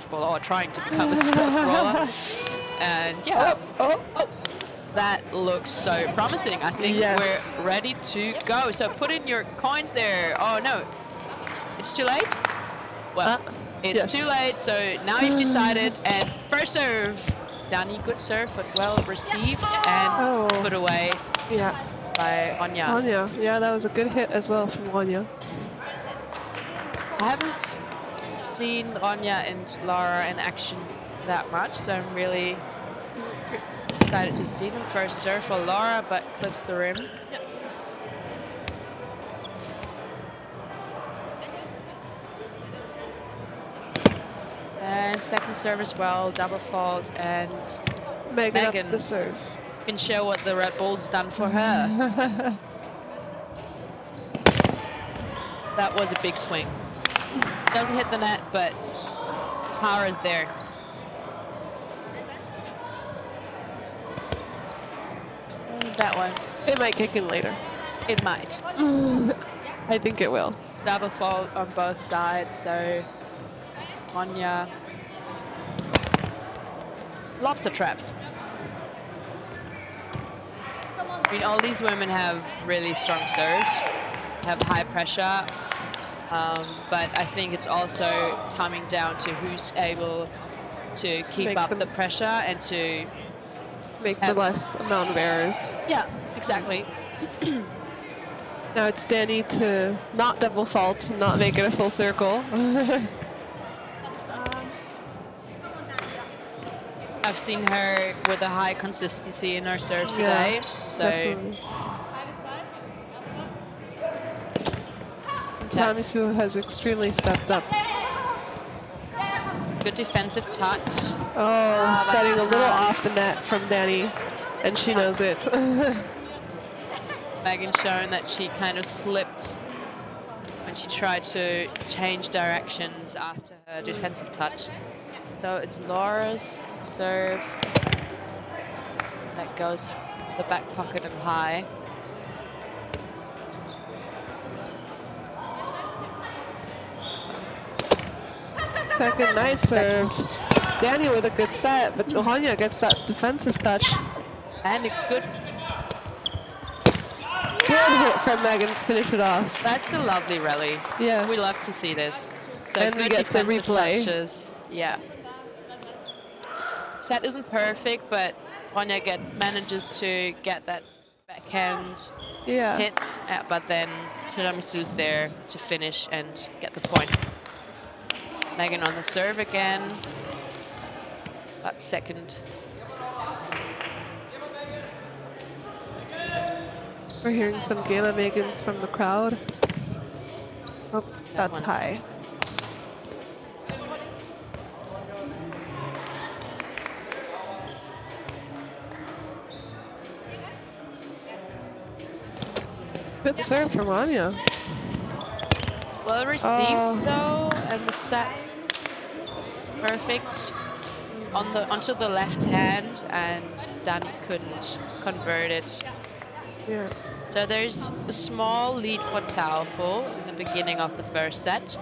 baller, or trying to become a surf roller. And yeah, that looks so promising. I think we're ready to go. So put in your coins there. Oh no, it's too late? Well, it's too late, so now you've decided. And first serve, Dani, good serve, but well received and put away by Ronja. Ronja, yeah, that was a good hit as well from Ronja. I haven't seen Ronja and Laura in action that much, so I'm really excited to see them. First serve for Laura, but clips the rim. And second serve as well, double fault, and Megan up the serve. Can show what the Red Bull's done for her. That was a big swing. Doesn't hit the net, but power is there. That one. It might kick in later. It might. I think it will. Double fault on both sides, so Ronja lobster traps. I mean, all these women have really strong serves, have high pressure, but I think it's also coming down to who's able to keep up the pressure and to make the less amount of errors. Yeah, exactly. Now it's Dani to not double fault, not make it a full circle. I've seen her with a high consistency in her serves today, so definitely. Tiramisu has extremely stepped up. Good defensive touch. Setting a little off the net from Dani, and she knows it. Megan showing that she kind of slipped when she tried to change directions after her defensive touch. So it's Laura's serve that goes the back pocket and high. Second, nice serve. Dani with a good set, but Ronja gets that defensive touch. And a good hit from Megan to finish it off. That's a lovely rally. Yes. We love to see this. So and good defensive touches. Yeah. Set isn't perfect, but Ronja manages to get that backhand hit, but then Tiramisu's there to finish and get the point. Megan on the serve again. But second. We're hearing some Gala Megans from the crowd. Oh, that's high. Good serve from Ronja. Well received though, and the set perfect onto the left hand, and Dani couldn't convert it. Yeah. So there's a small lead for Towerful in the beginning of the first set.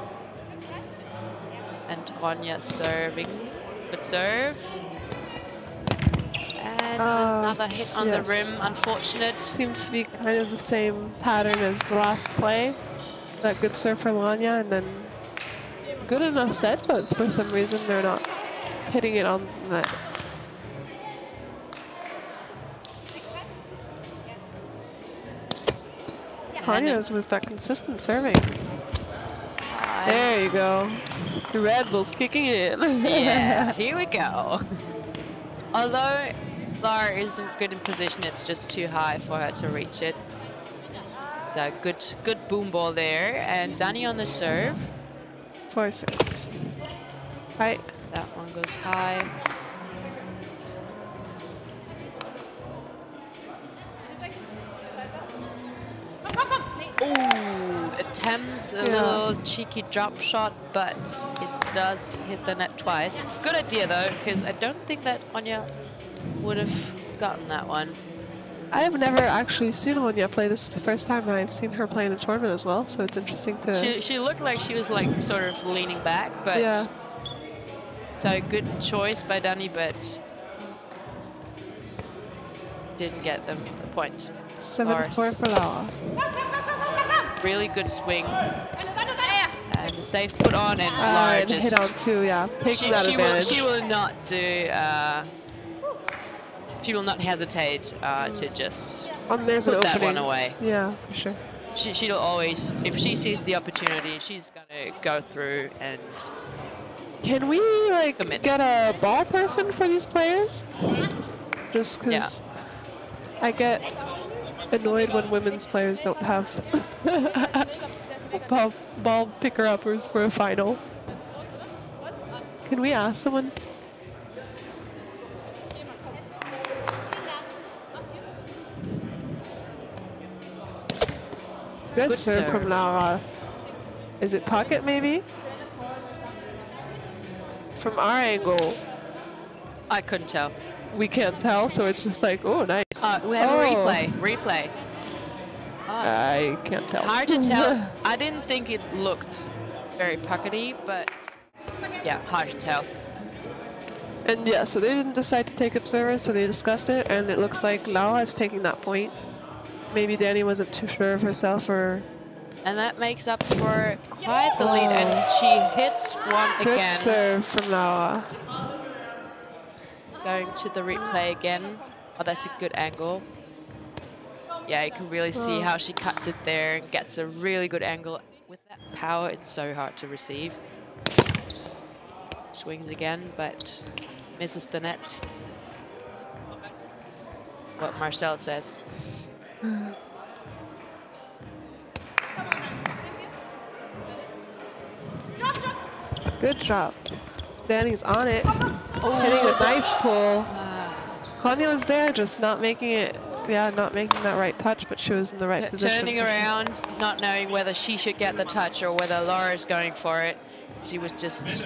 And Ronja serving. Good serve. And another hit on the rim, unfortunate. Seems to be kind of the same pattern as the last play. That good serve from Ronja, and then good enough set, but for some reason they're not hitting it on the net. Ronja's with that consistent serving. There you go. The Red Bull's kicking in. Yeah, here we go. Although Laura isn't good in position, it's just too high for her to reach it. So good boom ball there, and Dani on the serve. 4-6. Right. That one goes high. Ooh, attempts a little cheeky drop shot, but it does hit the net twice. Good idea though, because I don't think that Ronja would have gotten that one. I have never actually seen Ronja play. This is the first time I've seen her play in a tournament as well, so it's interesting to... She looked like she was like sort of leaning back, but So good choice by Dani, but didn't get them the point. 7-4 for Laura. Really good swing. And a safe put on, and Laura And just hit on 2, yeah. Taking that advantage. She will not do. She will not hesitate to just there's put an that opening. one away. Yeah, for sure. She'll always, if she sees the opportunity, she's gonna go through and. Can we like get a ball person for these players? Just because I get annoyed when women's players don't have ball picker-uppers for a final. Can we ask someone? Good serve from Laura. Is it pocket maybe? From our angle, I couldn't tell. We can't tell, so it's just like, oh, nice. We have a replay. I can't tell. Hard to tell. I didn't think it looked very pockety, but yeah, hard to tell. And yeah, so they didn't decide to take up service, so they discussed it, and it looks like Laura is taking that point. Maybe Dani wasn't too sure of herself, or... And that makes up for quite the lead, and she hits one again. Good serve from Laura. Going to the replay again. Oh, that's a good angle. Yeah, you can really see how she cuts it there and gets a really good angle. With that power, it's so hard to receive. Swings again, but misses the net. What Marcel says. Good drop. Dani's on it. Hitting a nice pull. Claudia was there, just not making it. Yeah, not making that right touch, but she was in the right position. Turning around, not knowing whether she should get the touch or whether Laura's going for it. She was just...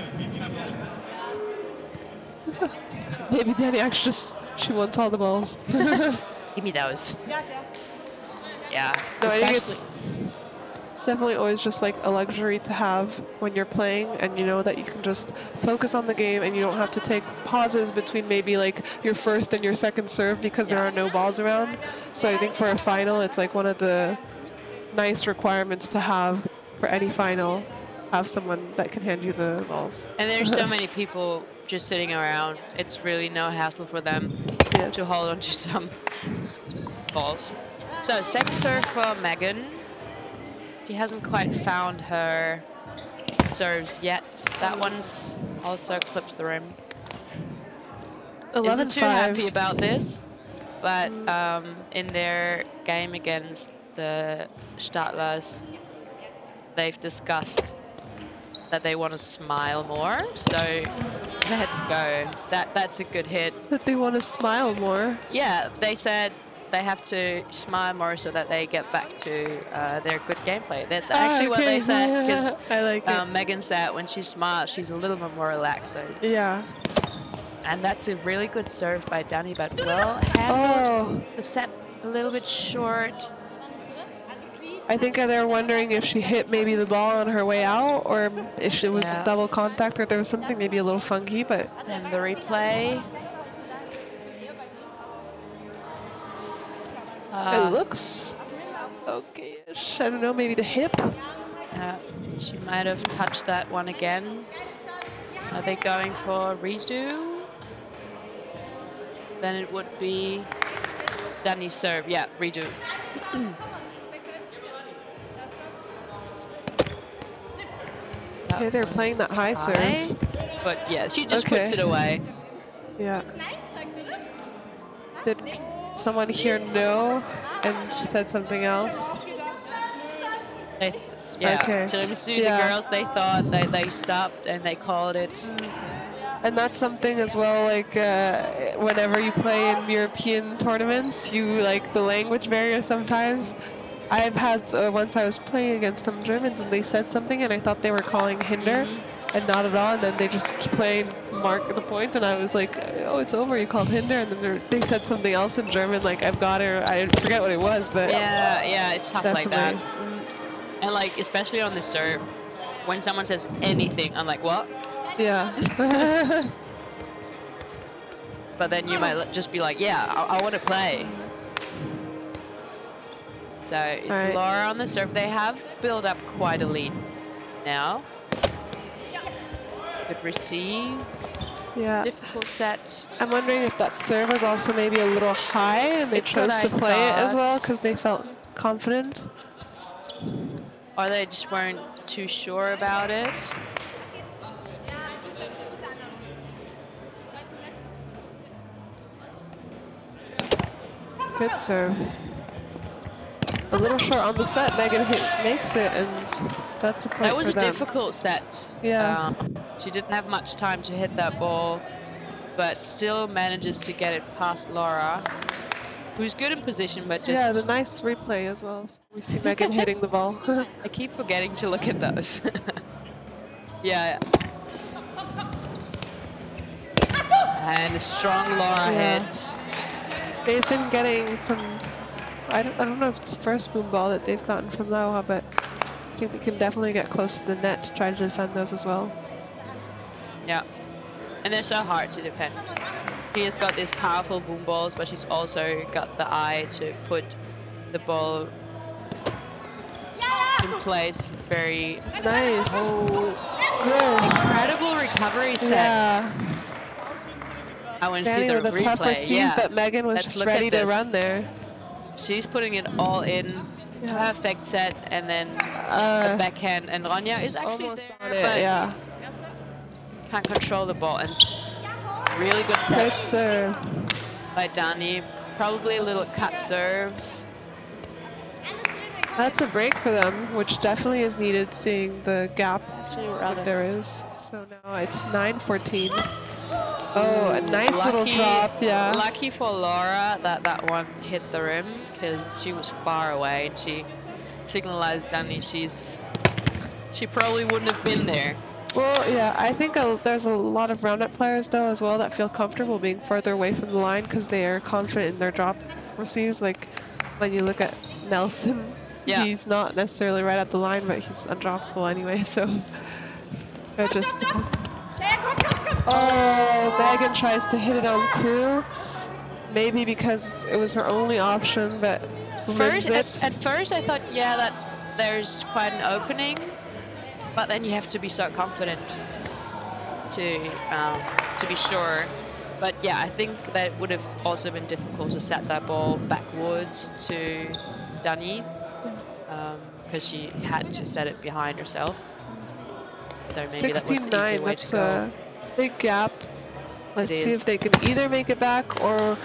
Maybe Dani actually she wants all the balls. Give me those. Yeah. No, I think it's definitely always just like a luxury to have when you're playing, and you know that you can just focus on the game and you don't have to take pauses between maybe like your first and your second serve because there are no balls around. So I think for a final, it's like one of the nice requirements to have for any final, have someone that can hand you the balls. And there's so many people just sitting around. It's really no hassle for them to hold on to some balls. So second serve for Megan. She hasn't quite found her serves yet. That one's also clipped the rim. 11-5. Isn't too happy about this, but in their game against the Stadlers, they've discussed that they want to smile more. So let's go. That's a good hit. That they want to smile more. Yeah, they said they have to smile more so that they get back to their good gameplay. That's actually what they said, because I like it. Megan said when she smiles, she's a little bit more relaxed. So. Yeah. And that's a really good serve by Dani, but well handled. The set a little bit short. I think they're wondering if she hit maybe the ball on her way out, or if it was double contact, or there was something maybe a little funky, but... And the replay. It looks okay-ish. I don't know, maybe the hip? She might have touched that one again. Are they going for redo? Then it would be Dani's serve. Yeah, redo. Okay, they're playing that high serve. But yeah, she just puts it away. Yeah. Did someone here know? And she said something else? Tiramisu, the girls, they thought they stopped and they called it. And that's something as well, like whenever you play in European tournaments, you like the language barrier sometimes. I've had, once I was playing against some Germans and they said something and I thought they were calling hinder and not at all, and then they just keep playing mark the point, and I was like, oh, it's over, you called hinder, and then they said something else in German, like I've got her, I forget what it was, but... Yeah, it's tough like that. And like, especially on the serve, when someone says anything, I'm like, what? Yeah. But then you might just be like, yeah, I want to play. So it's right. Laura on the serve. They have built up quite a lead now. Good receive. Yeah. Difficult set. I'm wondering if that serve was also maybe a little high and they It's chose what to I play it as thought. well because they felt confident. Or they just weren't too sure about it. Good serve. A little short on the set. Megan makes it, and that's a point. That was for a them. difficult set. Yeah. She didn't have much time to hit that ball, but still manages to get it past Laura, who's good in position, but just... Yeah, the nice replay as well. We see Megan hitting the ball. I keep forgetting to look at those. Yeah. And a strong Laura hit. They've been getting some... I don't know if it's the first boom ball that they've gotten from Laura, but I think they can definitely get close to the net to try to defend those as well. Yeah. And they're so hard to defend. She has got these powerful boom balls, but she's also got the eye to put the ball in place very... Nice. Good. Incredible recovery set. Yeah. I want to see the with a tough replay. receive, Yeah. but Megan was just ready to run there. She's putting it all in. Perfect set, and then a backhand, and Ronja is actually almost there, on it, but yeah. can't control the ball. And really good set. Good serve by Dani. Probably a little cut serve. That's a break for them, which definitely is needed, seeing the gap that there is. So now it's 9-14. Oh, a nice little drop, yeah. Lucky for Laura that that one hit the rim, because she was far away, and she signalized Dani she probably wouldn't have been there. Well, yeah, I think there's a lot of Roundnet players, though, as well, that feel comfortable being further away from the line because they are confident in their drop receives. Like, when you look at Nelson, he's not necessarily right at the line, but he's undroppable anyway, so they're just... Oh, Megan tries to hit it on two. Maybe because it was her only option, but at first I thought, yeah, that there's quite an opening, but then you have to be so confident to be sure. But yeah, I think that would have also been difficult to set that ball backwards to Dani, because she had to set it behind herself. So maybe that was the easier way to go. A big gap. Let's see if they can either make it back, or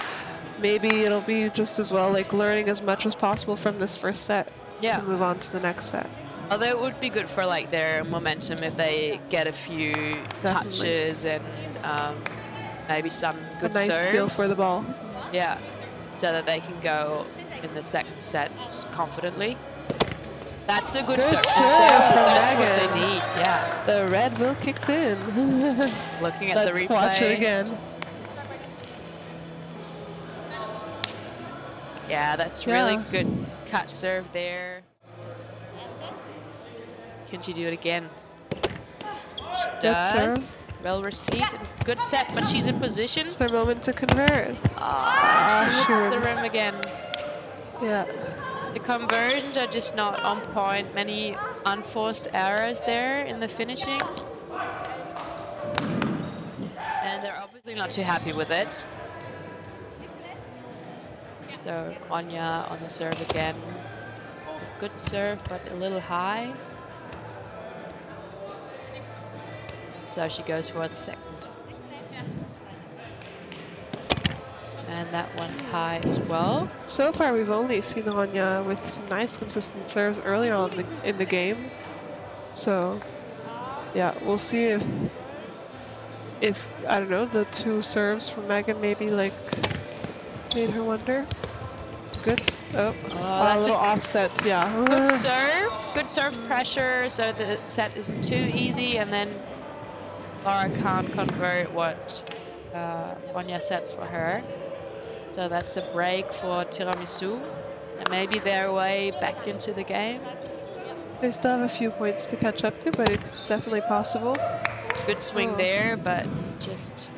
maybe it'll be just as well like learning as much as possible from this first set to move on to the next set. Although it would be good for like their momentum if they get a few touches and maybe some good serves. A nice feel for the ball. Yeah, so that they can go in the second set confidently. That's a good serve. That's what they need, yeah. The red will kicked in. Looking at the replay. Let's watch it again. Yeah, that's really good cut serve there. Can she do it again? She does. Well received. Good set, but she's in position. It's their moment to convert. She hits the rim again. Yeah. The conversions are just not on point. Many unforced errors there in the finishing. And they're obviously not too happy with it. So Ronja on the serve again. A good serve, but a little high. So she goes for the second. And that one's high as well. So far, we've only seen Ronja with some nice, consistent serves earlier on in the game. So, yeah, we'll see if I don't know, the two serves from Megan maybe like made her wonder. Good. That's a little offset. Yeah. Good serve pressure, so the set isn't too easy, and then Laura can't convert what Ronja sets for her. So that's a break for Tiramisu, and maybe their way back into the game. They still have a few points to catch up to, but it's definitely possible. Good swing there, but just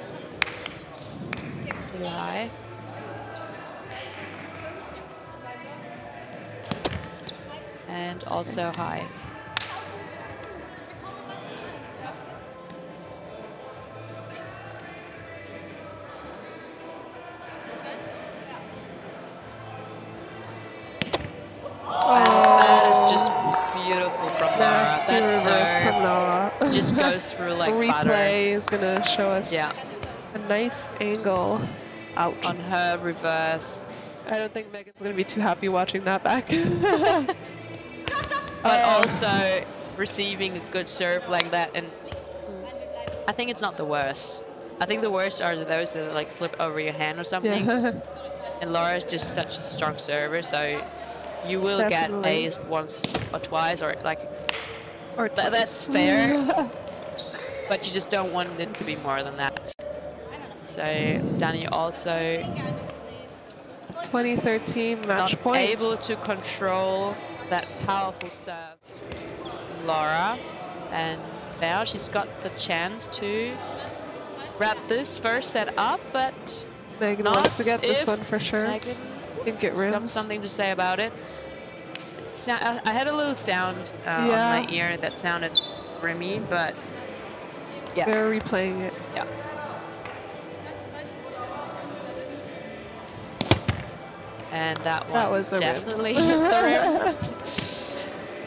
too high. And also high. That is just beautiful from Laura. Nasty reverse from Laura. Just goes through like butter. Replay is gonna show us a nice angle. Ouch. On her reverse. I don't think Megan's gonna be too happy watching that back. But also receiving a good serve like that, and I think it's not the worst. I think the worst are those that like slip over your hand or something. Yeah. And Laura's just such a strong server, so you will get aced once or twice, or like, that's fair. But you just don't want it to be more than that. So Dani also 2013 match not point. Able to control that powerful serve, Laura, and now she's got the chance to wrap this first set up, but Megan wants to get this one for sure. Megan I think it rims. Got something to say about it. I had a little sound on my ear that sounded rimmy, but yeah. They're replaying it. Yeah. And that one was definitely hit the rim.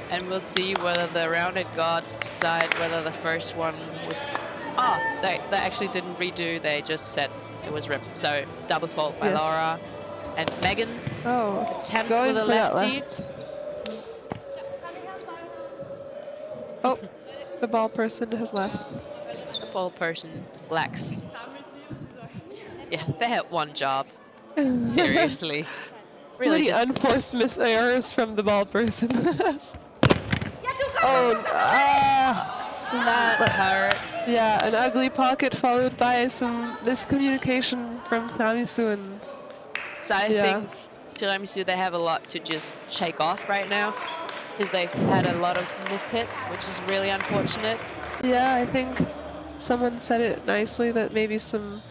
And we'll see whether the Roundnet gods decide whether the first one was... Oh, they actually didn't redo. They just said it was rim. So double fault by Laura. And Megan's attempt with a lefty. Oh, the ball person has left. The ball person lacks. Yeah, they had one job. Seriously. Really unforced miss errors from the ball person. That hurts. Yeah, an ugly pocket followed by some miscommunication from Tiramisu. And so I think Tiramisu, they have a lot to just shake off right now, because they've had a lot of missed hits, which is really unfortunate. Yeah, I think someone said it nicely that maybe some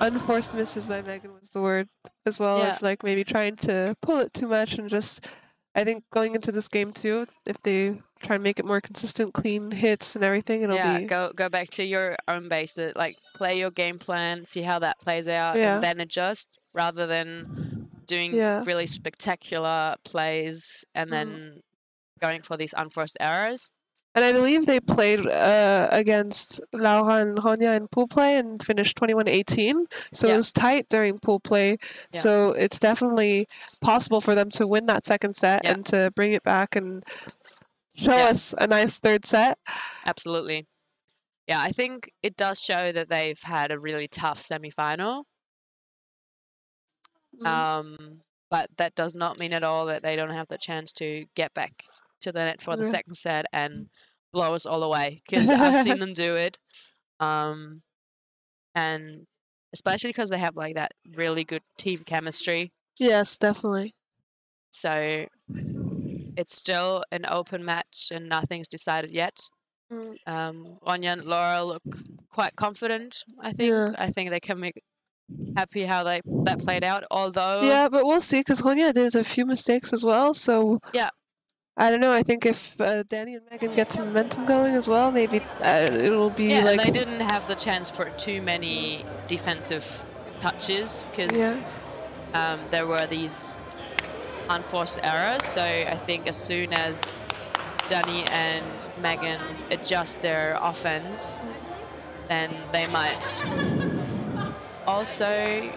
unforced misses by Megan was the word as well, of like maybe trying to pull it too much, and just I think going into this game too, if they try and make it more consistent, clean hits and everything, it'll be go back to your own base, like play your game plan, see how that plays out, and then adjust, rather than doing really spectacular plays and then going for these unforced errors. And I believe they played against Laura and Ronja in pool play and finished 21-18. So it was tight during pool play. Yeah. So it's definitely possible for them to win that second set and to bring it back and show us a nice third set. Absolutely. Yeah, I think it does show that they've had a really tough semi-final. But that does not mean at all that they don't have the chance to get back to the net for the second set and blow us all away, because I've seen them do it, and especially because they have like that really good team chemistry. Yes, definitely. So it's still an open match and nothing's decided yet. Ronja and Laura look quite confident, I think. I think they can make happy how that played out, although but we'll see, because Ronja did a few mistakes as well, so I don't know. I think if Dani and Megan get some momentum going as well, maybe it will be like... and they didn't have the chance for too many defensive touches, because there were these unforced errors. So I think as soon as Dani and Megan adjust their offense, then they might also,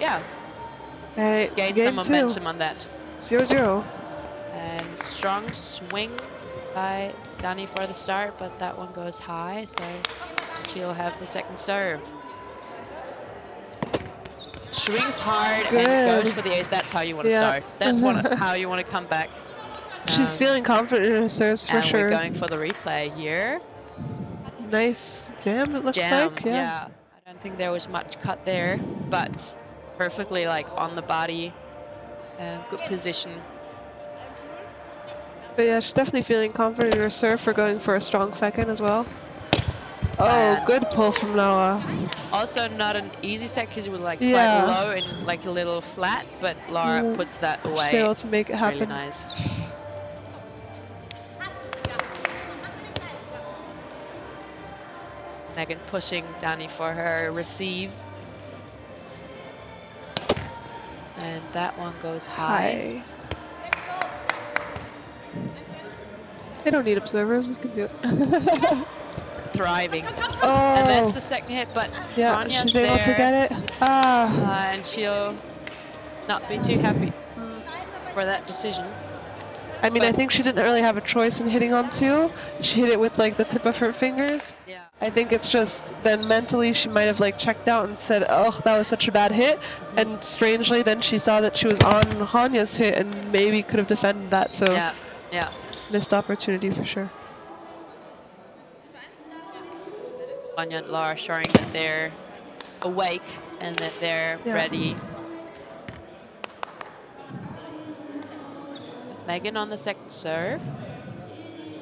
gain some momentum on that. 0-0. And strong swing by Dani for the start, but that one goes high, so she'll have the second serve. Swings hard and goes for the ace. That's how you want to start. That's how you want to come back. She's feeling confident in her serves for sure. We're going for the replay here. Nice jam, it looks like. Yeah. I don't think there was much cut there, but perfectly like on the body. Good position. But yeah, she's definitely feeling confident in her serve for going for a strong second as well. Oh, good pull from Noah. Also not an easy set because you were like Yeah. quite low and like a little flat, but Lara puts that away. She's able to make it happen. Really nice. Megan pushing Dani for her receive. And that one goes high. They don't need observers, we can do it. Thriving. Oh. And that's the second hit, but yeah, Ronja's she's able to get it. And she'll not be too happy for that decision. I mean, I think she didn't really have a choice in hitting on 2. She hit it with like the tip of her fingers. Yeah. I think it's just then mentally she might have like checked out and said, oh, that was such a bad hit. And strangely then she saw that she was on Ronja's hit and maybe could have defended that. So yeah. Missed opportunity for sure. Ronja and Lara showing that they're awake and that they're ready. Megan on the second serve.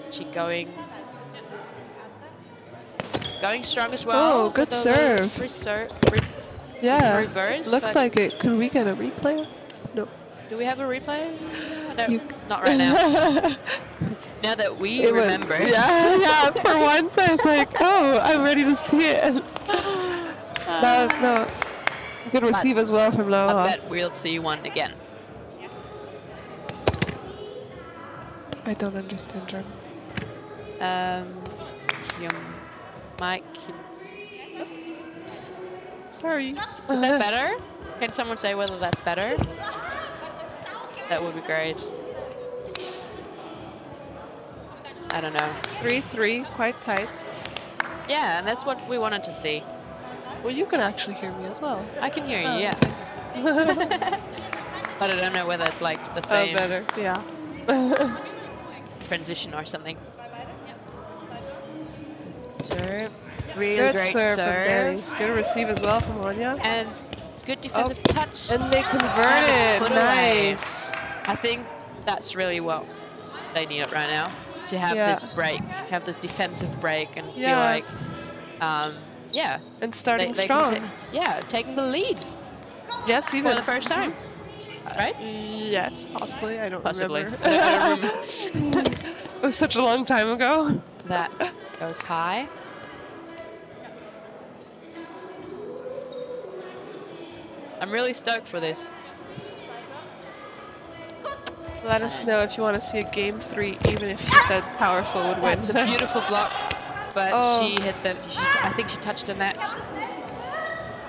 She going strong as well. Oh, good serve. Yeah. Reverse. Looked like it. Could we get a replay? No. Do we have a replay? No, not right now. Now that we remember. Yeah, for once I was like, oh, I'm ready to see it. That was not good receive as well from Noah. I bet we'll see one again. I don't understand German. Your mic. Sorry. Is that better? Can someone say whether that's better? That would be great. I don't know. 3-3, quite tight. Yeah, and that's what we wanted to see. Well, you can actually hear me as well. I can hear you, yeah. But I don't know whether it's like the same. Oh, better, yeah. Transition or something. Serve. Really good great serve. From serve. Good receive as well from Ronja. And good defensive touch. And they converted. Nice. I think that's really what they need it right now. To have this break, have this defensive break and feel like, and starting strong. Taking the lead. Yes, even. For the first time. Right? Yes, possibly. I don't Possibly. remember. I don't remember. It was such a long time ago. That goes high. I'm really stoked for this. Let us know if you want to see a game 3, even if you said Towerful would win. It's a beautiful block, but she hit the. I think she touched the net.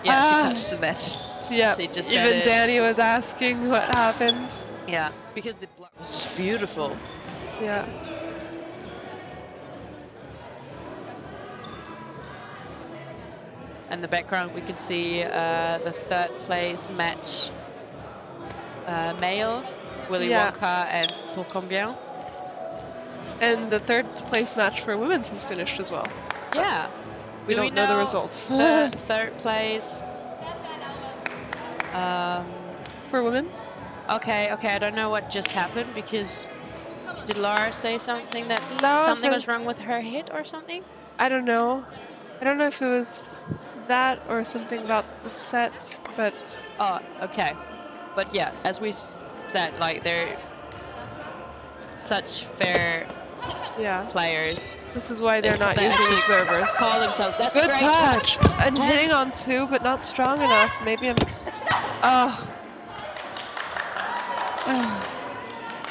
Yeah, she touched the net. Yeah, she just even Dani was asking what happened. Yeah, because the block was just beautiful. Yeah. In the background, we can see the third place match male. Willy Wonka and Pour Combien. And the third place match for women's has finished as well. Yeah. We don't know the results. Third place. For women's? Okay, I don't know what just happened because did Lara say something that something was wrong with her hit or something? I don't know. I don't know if it was that or something about the set, but... Oh, okay. But yeah, as we said, like they're such fair players. This is why they're not using observers. Call themselves. That's good a great touch. And hitting on 2, but not strong enough. Maybe I'm.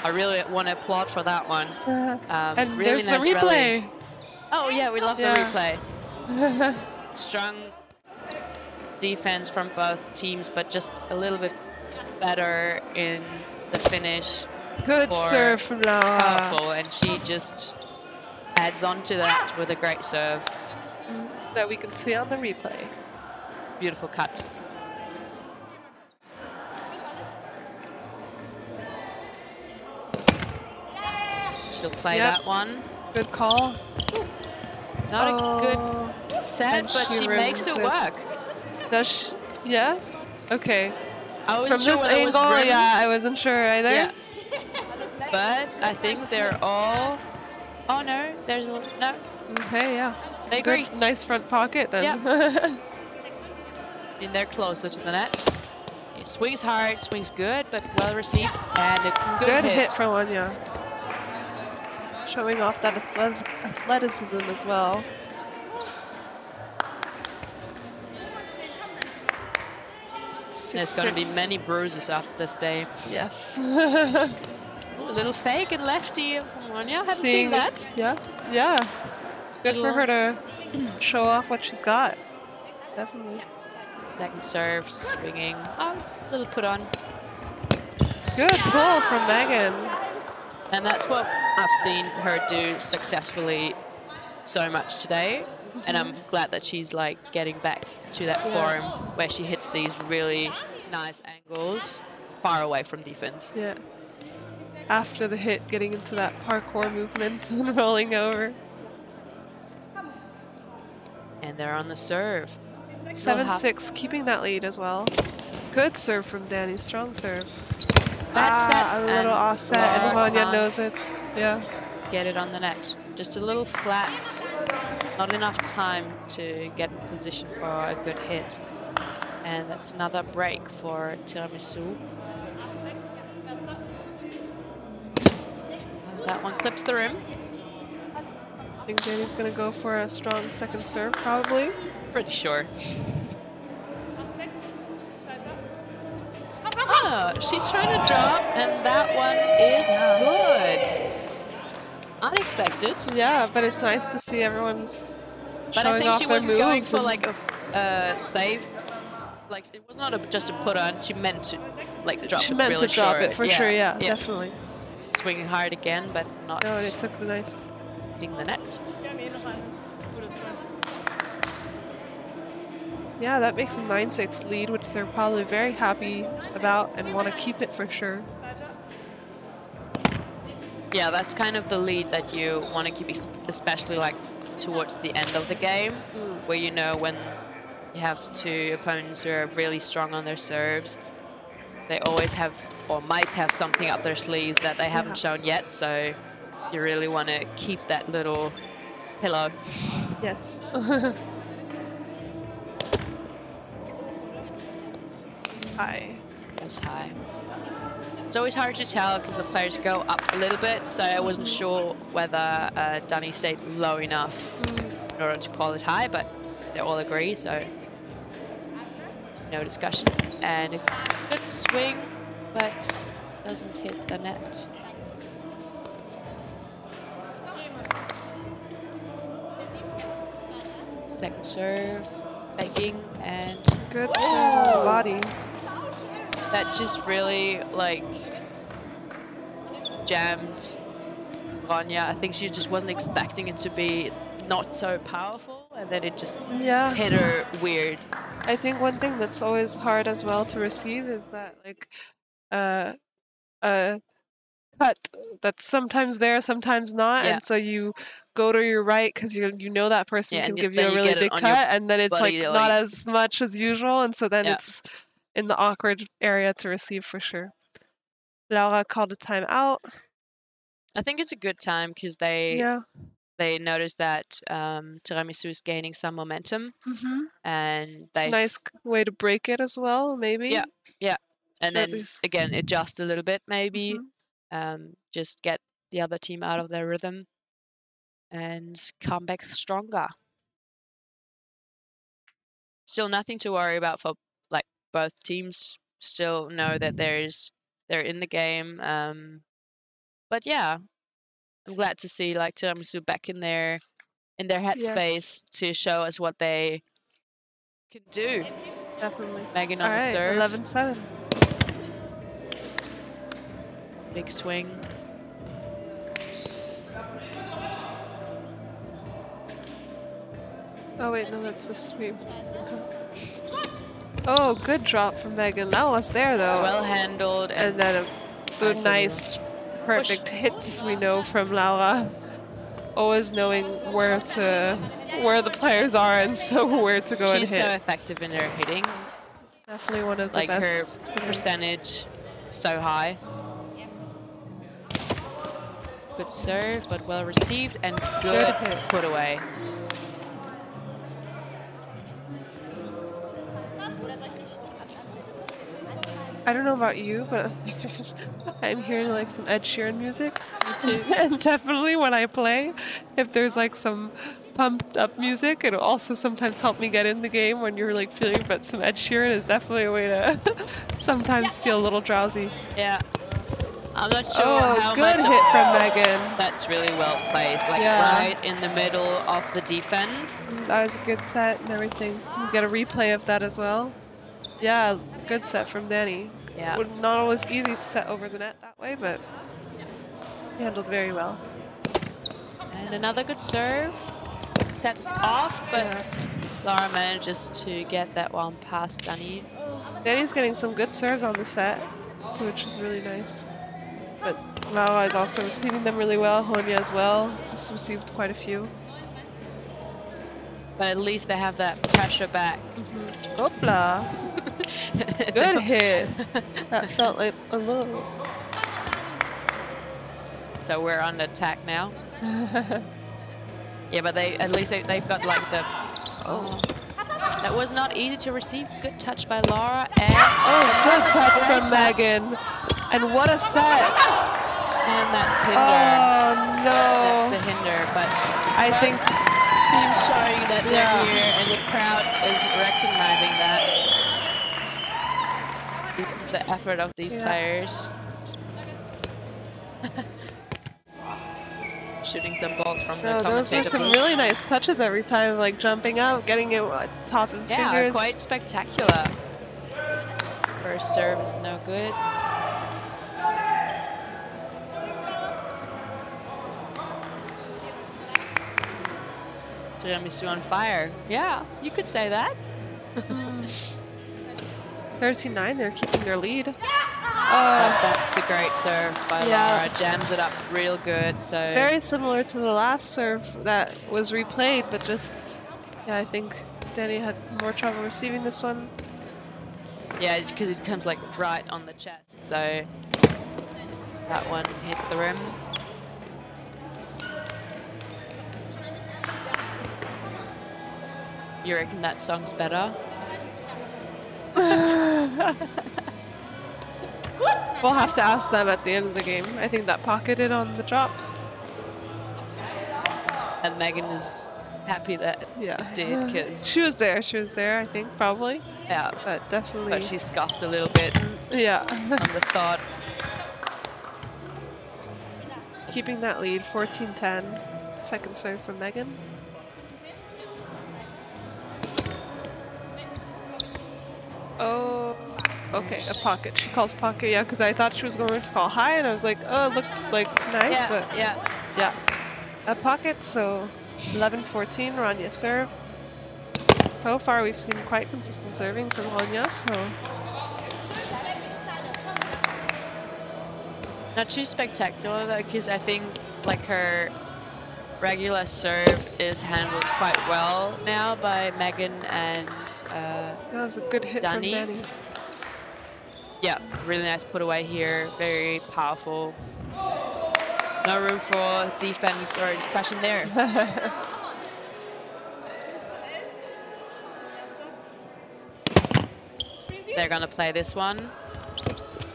I really want to applaud for that one. And really there's nice the replay. Rally. Oh yeah, we love the replay. Strong defense from both teams, but just a little bit better in the finish. Good serve from Noah. Powerful, and she just adds on to that with a great serve. That we can see on the replay. Beautiful cut. She'll play that one. Good call. Not a good set, but she makes it work. Does she? Yes? Okay. From this angle, I wasn't sure either. Yeah. But I think they're all... Oh, no. There's a... No. Okay, yeah. They agree. Good, nice front pocket then. Yeah. In there closer to the net. It swings hard, swings good, but well received, and a good hit from Ronja. Showing off that athleticism as well. There's going to be many bruises after this day. Yes. A little fake and lefty. Ronja, haven't seen that. Yeah, yeah. It's good for her to show off what she's got. Definitely. Second serve, swinging. Oh, little put on. Good pull from Megan. And that's what I've seen her do successfully so much today. And I'm glad that she's like getting back to that form where she hits these really nice angles far away from defense. Yeah. After the hit, getting into that parkour movement and rolling over. And they're on the serve. 7-6, keeping that lead as well. Good serve from Danny, strong serve. That's set a little offset, and Ronja knows it. Yeah. Get it on the net. Just a little flat. Not enough time to get in position for a good hit. And that's another break for Tiramisu. That one clips the rim. I think Danny's going to go for a strong second serve, probably. Pretty sure. Oh, she's trying to drop, and that one is good. Unexpected. Yeah, but it's nice to see everyone's But I think she wasn't going for like a save. Like it was not just a put on. She meant to like drop it. She meant really to drop short. it for sure. Yeah, definitely. Swinging hard again, but not. No, and it took the nice hitting the net. Yeah, that makes a 9-6 lead, which they're probably very happy about and want to keep it for sure. Yeah, that's kind of the lead that you want to keep, especially like towards the end of the game, where you know when you have two opponents who are really strong on their serves, they always have or might have something up their sleeves that they haven't shown yet, so you really want to keep that little pillow. Yes. High. Goes high. It's always hard to tell because the players go up a little bit, so I wasn't sure whether Dani stayed low enough in order to call it high, but they all agree, so no discussion. And a good swing, but doesn't hit the net. Second serve, begging, and good serve on the body. That just really like jammed Ronja. I think she just wasn't expecting it to be not so powerful, and then it just hit her weird. I think one thing that's always hard as well to receive is that like a cut that's sometimes there, sometimes not, and so you go to your right because you know that person can give you a really big cut, and then it's like not as much as usual, and so then it's in the awkward area to receive for sure. Laura called a timeout. I think it's a good time because they noticed that Tiramisu is gaining some momentum, and it's a nice way to break it as well, maybe. Yeah, and then again adjust a little bit, maybe just get the other team out of their rhythm and come back stronger. Still nothing to worry about for like both teams. Still know that they're in the game. But yeah, I'm glad to see like Tiramisu back in their headspace to show us what they can do. Definitely. Megan on the serve. 11-7. Big swing. Oh wait, no, that's the sweep. Oh, good drop from Megan. That was there though. Well handled. And then the nice, perfect hits we know from Laura. Always knowing where the players are and so where to go and hit. She's so effective in her hitting. Definitely one of the like best. Her percentage so high. Good serve, but well received and good put away. I don't know about you, but I'm hearing like some Ed Sheeran music. Me too. And definitely when I play, if there's like some pumped up music, it'll also sometimes help me get in the game when you're like feeling, but some Ed Sheeran is definitely a way to sometimes feel a little drowsy. Yeah. I'm not sure how good much hit from Megan. That's really well placed, like right in the middle of the defense. That was a good set and everything. You get a replay of that as well. Yeah, good set from Danny. Yeah. Not always easy to set over the net that way, but handled very well. And another good serve. Sets off, but Laura manages to get that one past Danny. Danny's getting some good serves on the set, so which is really nice. But Laura is also receiving them really well. Ronja as well. He's received quite a few. But at least they have that pressure back. Hopla. Good hit. That felt like a little. So we're on the attack now. Yeah, but at least they've got like the. That was not easy to receive. Good touch by Laura and. Good touch from Megan. And what a set. And that's hinder. Oh no. That's a hinder, but I think. Teams showing that they're here and the crowd is recognizing that. The effort of these players. Shooting some balls from the commentator. Those were some really nice touches every time, like jumping up, getting it top of fingers. Yeah, quite spectacular. First serve is no good. Tiramisu on fire. Yeah, you could say that. 13-9, they're keeping their lead. That's a great serve by Laura. Jams it up real good. So very similar to the last serve that was replayed, but just I think Danny had more trouble receiving this one. Yeah, because it comes like right on the chest. So that one hit the rim. You reckon that song's better? We'll have to ask them at the end of the game. I think that pocketed on the drop. And Megan is happy that it did, because she was there, I think, probably. Yeah. But definitely. But she scoffed a little bit. Yeah. On the thought. Keeping that lead, 14-10. Second serve from Megan. Oh, okay, a pocket. She calls pocket, yeah, because I thought she was going to call high, and I was like, oh, it looks like nice, but yeah, a pocket. So 11-14, Ronja serve. So far, we've seen quite consistent serving from Ronja, so not too spectacular though, because I think like her regular serve is handled quite well now by Megan and that was a good hit from Danny. Yeah, really nice put away here. Very powerful. No room for defense or discussion there. They're gonna play this one.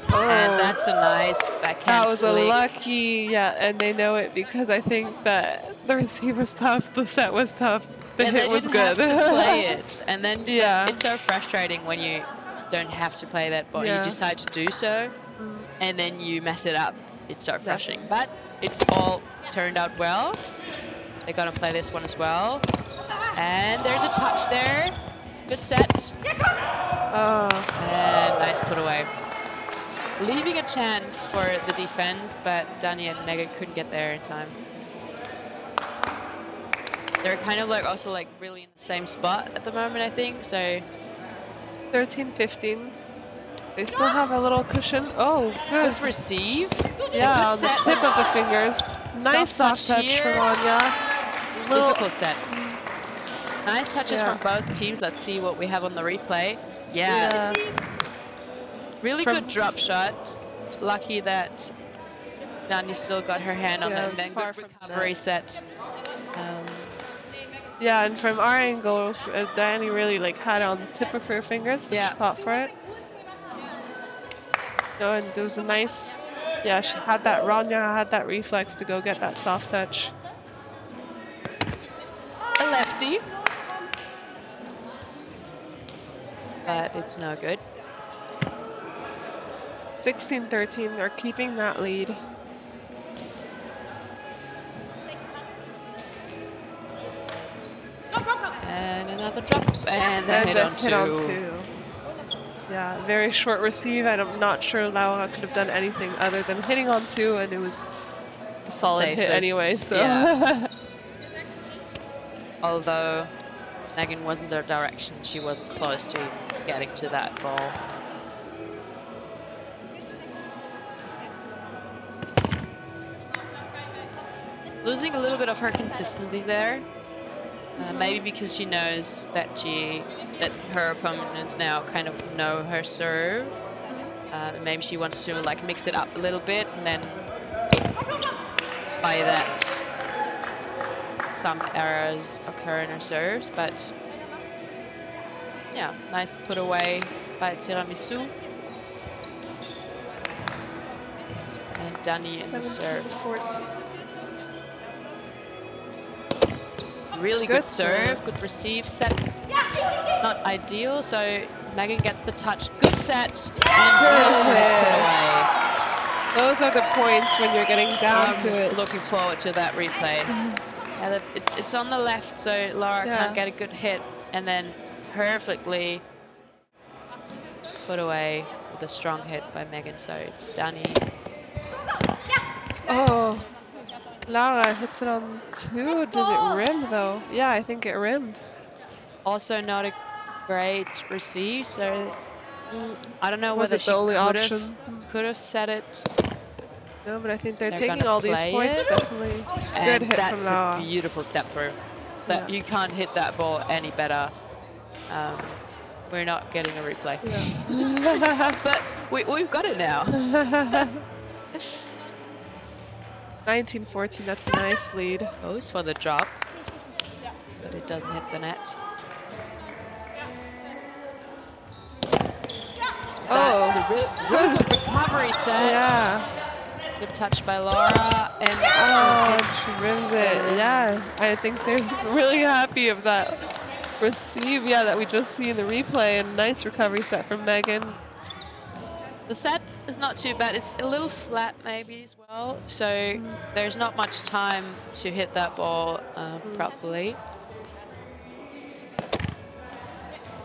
And that's a nice backhand. That was a lucky, and they know it because I think that the receive was tough, the set was tough, the hit was good. They didn't have to play it, and then it's so frustrating when you don't have to play that, but you decide to do so, and then you mess it up. It's so frustrating, but it all turned out well. They're gonna play this one as well, and there's a touch there. Good set. And nice put away. Leaving a chance for the defense, but Danny and Megan couldn't get there in time. They're kind of like also like really in the same spot at the moment, I think. So 13-15. They still have a little cushion. Oh, good receive. Yeah, on the tip of the fingers. Nice soft touch from Ronja. Difficult set. Nice touches from both teams. Let's see what we have on the replay. Yeah. Really good drop shot. Lucky that Dani still got her hand on that. Then good recovery set. Yeah, and from our angle, Dani really like had it on the tip of her fingers, but she fought for it. No, and there was a nice, yeah, she had that, Ronja had that reflex to go get that soft touch. A lefty. But it's no good. 16-13, they're keeping that lead. And another drop. And the hit on two. Yeah, very short receive. I'm not sure Laura could have done anything other than hitting on two, and it was a solid hit anyway. So. Yeah. Although Megan wasn't their direction, she wasn't close to getting to that ball. Losing a little bit of her consistency there. Maybe because she knows that her opponents now kind of know her serve. Maybe she wants to like mix it up a little bit, and then by that some errors occur in her serves. But yeah, nice put away by Tiramisu. And Dani in the serve. 14. Really good serve, good receive. Sets not ideal, so Megan gets the touch. Good set. And nice put away. Those are the points when you're getting down to it. Looking forward to that replay. Yeah, it's on the left, so Laura can't get a good hit, and then perfectly put away with a strong hit by Megan. So it's Dani. Oh. Laura hits it on two. Does it rim though? Yeah, I think it rimmed. Also not a great receive, so I don't know Was whether it the only option? Could have set it. No, but I think they're taking all these points. Definitely good hit from Laura. That's a beautiful step through. That you can't hit that ball any better. We're not getting a replay. Yeah. But we've got it now. 19-14, that's a nice lead. Goes for the drop, but it doesn't hit the net. That's a really good recovery set. Yeah. Good touch by Laura, and she rims it. Yeah, I think they're really happy of that receive. Yeah, that we just see in the replay, and nice recovery set from Megan. The set is not too bad. It's a little flat maybe as well, so there's not much time to hit that ball properly.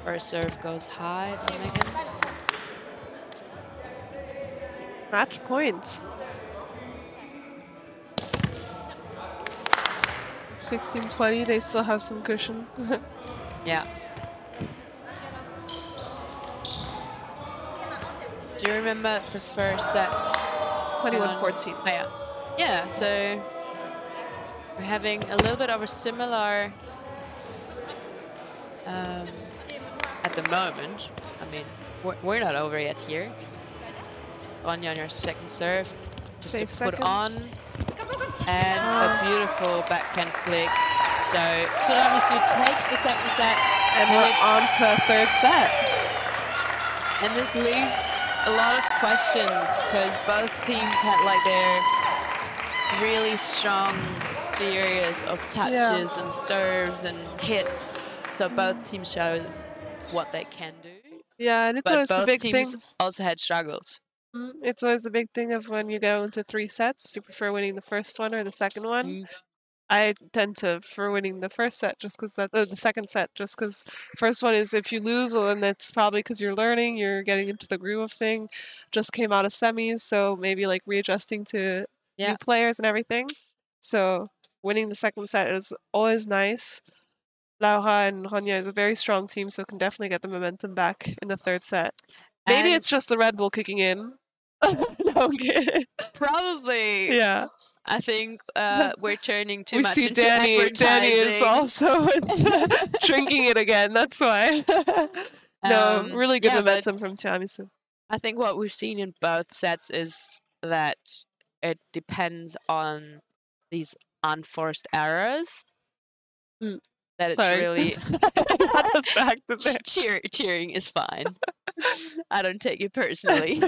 First serve goes high by Megan. Match point. 16-20, they still have some cushion. Yeah. Do you remember the first set? 21-14. Oh, yeah. Yeah, so we're having a little bit of a similar at the moment. I mean, we're not over yet here. Ronja on your second serve. Just to put on. And a beautiful backhand flick. So Tiramisu takes the second set. And we're on to third set. And this leaves a lot of questions because both teams had like their really strong series of touches and serves and hits. So both teams showed what they can do. Yeah, and it's always the big thing. Both teams also had struggles. It's always the big thing of when you go into 3 sets, do you prefer winning the first one or the second one? I tend to prefer winning the first set just because the second set, just because first one is if you lose, well, then that's probably because you're learning, you're getting into the groove of thing. Just came out of semis, so maybe like readjusting to new players and everything. So winning the second set is always nice. Laura and Ronja is a very strong team, so can definitely get the momentum back in the third set. Maybe it's just the Red Bull kicking in. No, I'm kidding. Probably. Yeah. I think we're turning too much into Dani. advertising. Dani is also drinking it again. That's why. No, really good momentum from Tiramisu. I think what we've seen in both sets is that it depends on these unforced errors. That it's really distracted there. Cheering is fine. I don't take it personally.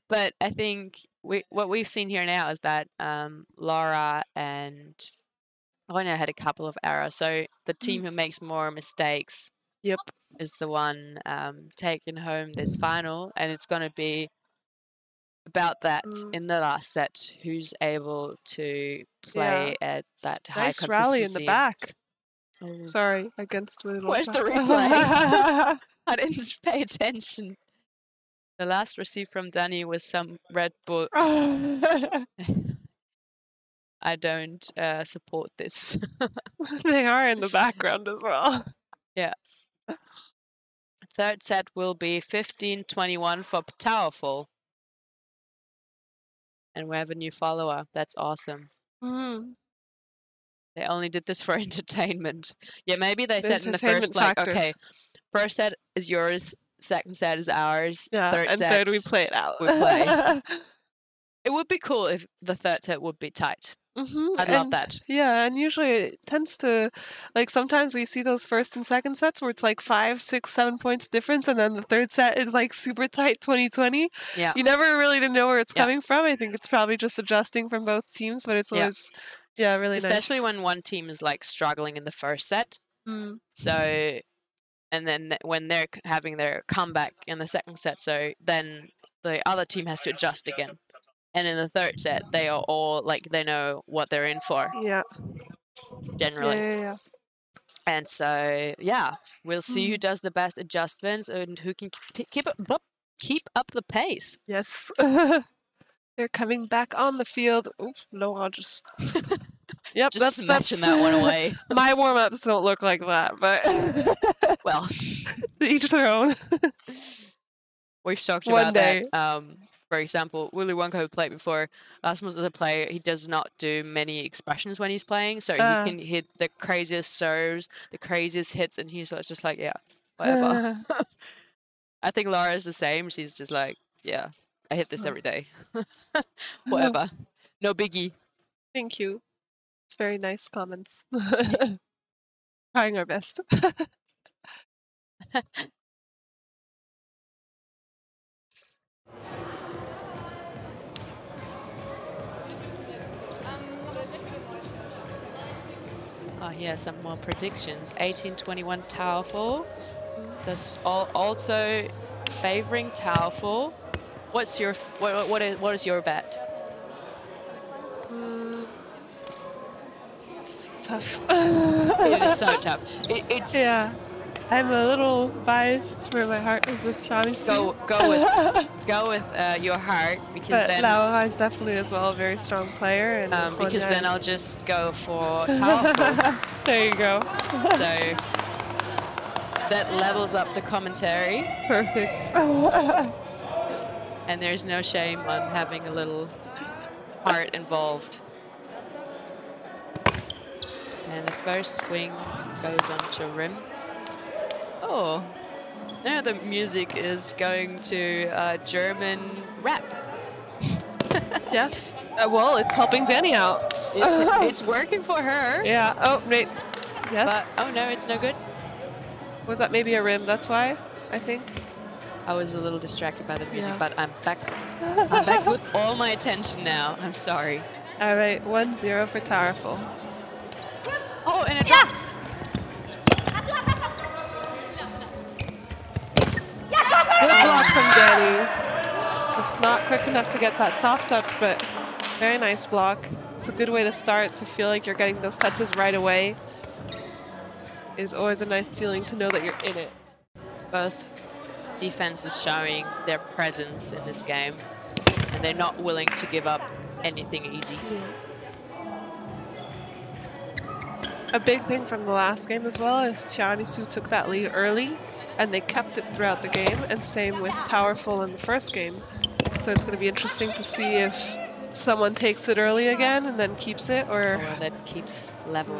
But I think what we've seen here now is that Laura and Ronja had a couple of errors. So the team who makes more mistakes is the one taking home this final. And it's going to be about that in the last set. Who's able to play at that high consistency. Nice rally in the back. Oh. Sorry, against the Where's the replay? I didn't pay attention. The last receive from Danny was some Red Bull. I don't support this. They are in the background as well. Yeah. Third set will be 15-21 for Towerful. And we have a new follower. That's awesome. They only did this for entertainment. Yeah, maybe they said in the first, like, okay, first set is yours, second set is ours, third we play it out. We play. It would be cool if the third set would be tight. I'd love that. Yeah, and usually it tends to, like, sometimes we see those first and second sets where it's like 5, 6, 7 points difference, and then the third set is like super tight 20-20. Yeah. You never really know where it's coming from. I think it's probably just adjusting from both teams, but it's always, really especially nice. when one team is like struggling in the first set. So, and then when they're having their comeback in the second set, so then the other team has to adjust again. And in the third set, they are all, like, they know what they're in for. Yeah. Generally. Yeah. And so, we'll see who does the best adjustments and who can keep up the pace. Yes. They're coming back on the field. Oops, no, I'll just... Yep, just smashing that one away. My warm-ups don't look like that, but... Well. Each their own. We've talked about that. For example, Willy Wonka, who played before, Rasmus as a player, he does not do many expressions when he's playing, so he can hit the craziest serves, the craziest hits, and he's just like, yeah, whatever. I think Laura is the same. She's just like, yeah, I hit this every day. Whatever. No biggie. Thank you. It's very nice comments. Trying our best. Oh, here some more predictions. 18-21 Towerful. So also favoring Towerful. What's your what is your bet? It's tough. It is so tough. It's I'm a little biased where my heart is with Tiramisu. Go with your heart, because then Laura is definitely as well a very strong player, and because then I'll just go for Towerful. There you go. So that levels up the commentary. Perfect. And there's no shame on having a little heart involved. And the first swing goes on to rim. Oh, now the music is going to German rap. Yes. Well, it's helping Danny out. It's working for her. Yeah. Oh, wait. Yes. But, oh, no, it's no good. Was that maybe a rim? That's why, I think. I was a little distracted by the music, but I'm back. I'm back with all my attention now. I'm sorry. All right, 1-0 for Towerful. Oh, and a drop. Good block from Danny. It's not quick enough to get that soft touch, but very nice block. It's a good way to start, to feel like you're getting those touches right away. Is always a nice feeling to know that you're in it. Both defenses showing their presence in this game, and they're not willing to give up anything easy. A big thing from the last game as well is Tiramisu took that lead early, and they kept it throughout the game, and same with Towerful in the first game. So it's going to be interesting to see if someone takes it early again and then keeps it, or that keeps level.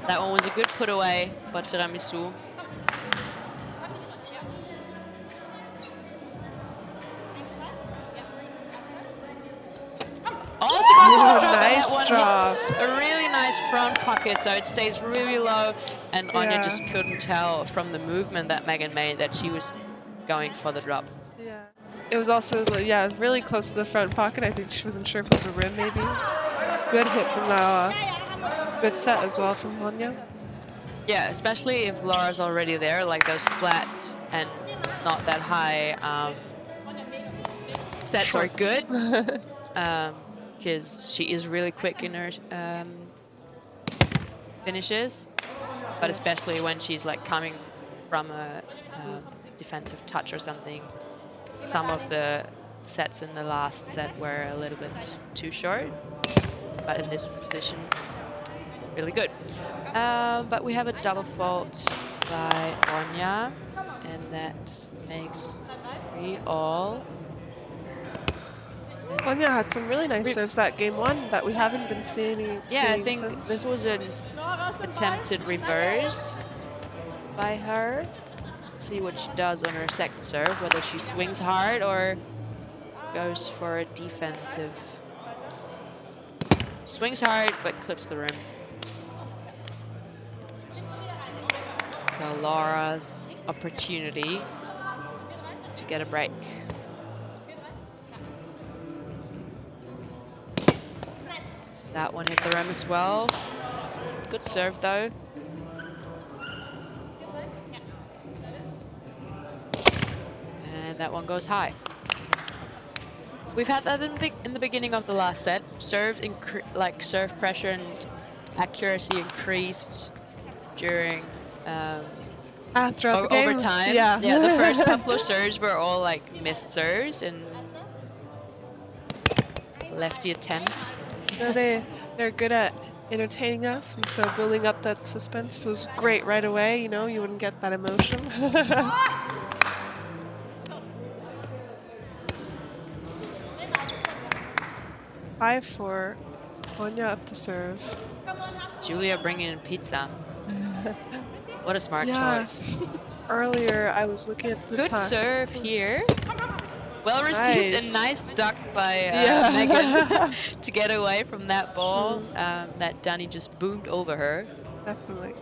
That one was a good put away for Tiramisu. Also goes for the drop, nice and that one drop. hits a really nice front pocket, so it stays really low, and Ronja just couldn't tell from the movement that Megan made that she was going for the drop. Yeah. It was also, yeah, really close to the front pocket. I think she wasn't sure if it was a rim, maybe. Good hit from Laura. Good set as well from Ronja. Yeah, especially if Laura's already there, like those flat and not that high sets are good. Because she is really quick in her finishes, but especially when she's like coming from a defensive touch or something. Some of the sets in the last set were a little bit too short, but in this position, really good. But we have a double fault by Ronja, and that makes 3-all. Ronja had some really nice serves that game one that we haven't been seeing. Yeah, I think since. this was an attempted reverse by her. Let's see what she does on her second serve, whether she swings hard or goes for a defensive. Swings hard, but clips the rim. So Laura's opportunity to get a break. That one hit the rim as well. Good serve though. And that one goes high. We've had that in the beginning of the last set. Serve pressure and accuracy increased during over time. Yeah. Yeah, the first couple of serves were all like missed serves and lefty attempt. No, they're good at entertaining us, and so building up that suspense feels great right away. You know, you wouldn't get that emotion. 5-4. Ronja up to serve. Julia bringing in pizza. What a smart choice. Earlier, I was looking at the good serve here. Well received and nice duck by Megan to get away from that ball that Dani just boomed over her. Definitely.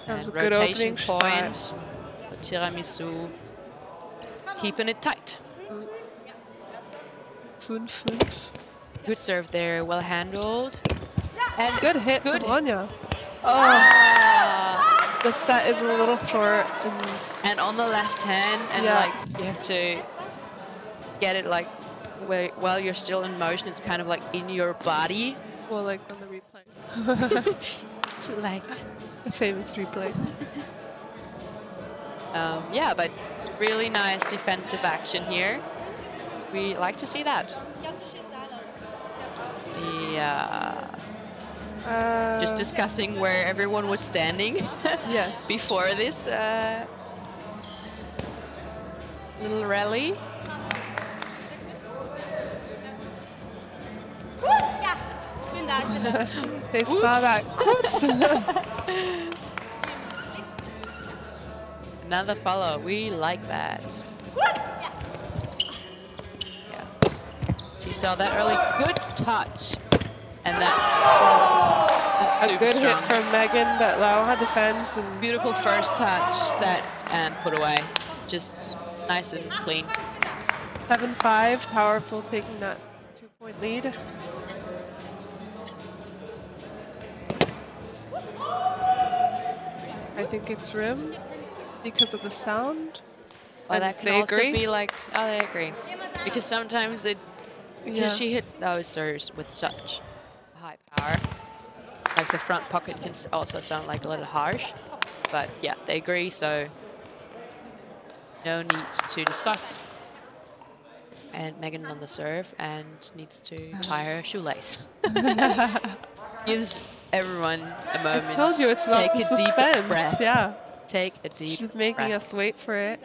That was a good rotation point for Tiramisu. Keeping it tight. 5-5. Good serve there, well handled. And good hit from Ronja. Oh. The set is a little short. And on the left hand, and like you have to get it like while you're still in motion, it's kind of like in your body. Well, like on the replay. It's too late. The famous replay. Yeah, but really nice defensive action here. We like to see that. Just discussing where everyone was standing. Yes. Before this little rally. They saw that. Another follow. We like that. Yeah. She saw that early. Good touch. And that's a super good strong. hit from Megan that Laura defends. And beautiful first touch, set, and put away. Just nice and clean. 7-5, Towerful taking that 2-point lead. I think it's rim because of the sound. Well, that can also be like, oh, they agree. Because sometimes because she hits those serves with such high power. Like the front pocket can also sound like a little harsh. But yeah, they agree, so no need to discuss. And Megan on the serve and needs to tie her shoelace. Gives everyone a moment. I told you it's take a deep breath. Yeah. Take a deep breath. She's making us wait for it.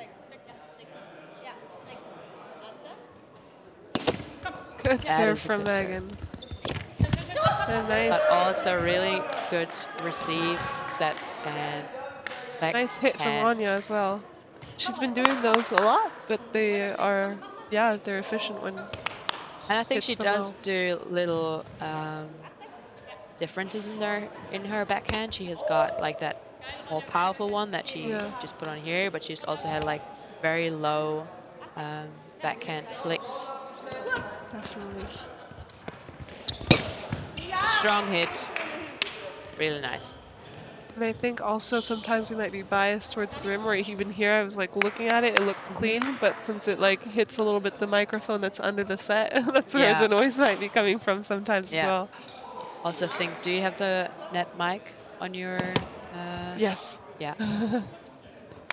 Good serve from Megan. Nice. But also really good receive, set, and back nice hit from Ronja as well. She's been doing those a lot, but they are, they're efficient when. And I think she does do little differences in her backhand. She has got like that more powerful one that she just put on here, but she's also had like very low backhand flicks. Definitely. Strong hit. Really nice. And I think also sometimes we might be biased towards the rim, where even here I was like looking at it, it looked clean, but since it like hits a little bit the microphone that's under the set, that's where the noise might be coming from sometimes as well. Also think, do you have the net mic on your... Yes. Yeah.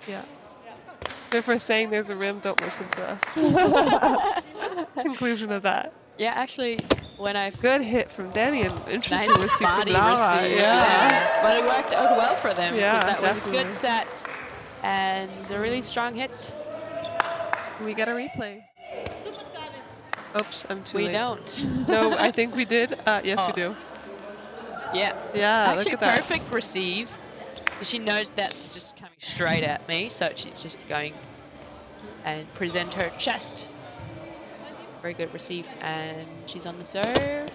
Yeah. If we're saying there's a rim, don't listen to us. Conclusion of that. Yeah, actually, when I... Good hit from Danny and interesting nice receive body from Lara. receive. Yeah. But it worked out well for them. Yeah, that definitely. was a good set and a really strong hit. We get a replay. Oops, I'm too late. We don't. No, I think we did. Yes, we do. Yeah. Yeah, actually, look at that. perfect receive. She knows that's just coming straight at me, so she's just going and present her chest. Very good receive, and she's on the serve.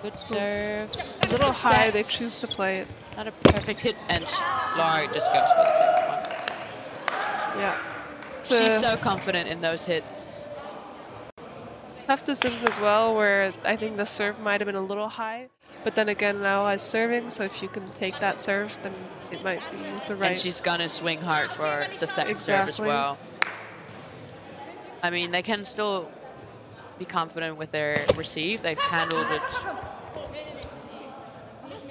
Good serve. A little good high, set. they choose to play it. Not a perfect hit, and Lara just goes for the second one. Yeah. She's so confident in those hits. Tough decision as well, where I think the serve might have been a little high, but then again, now as serving, so if you can take that serve, then it might be the right. And she's gonna swing hard for the second serve as well. I mean, they can still be confident with their receive. They've handled it.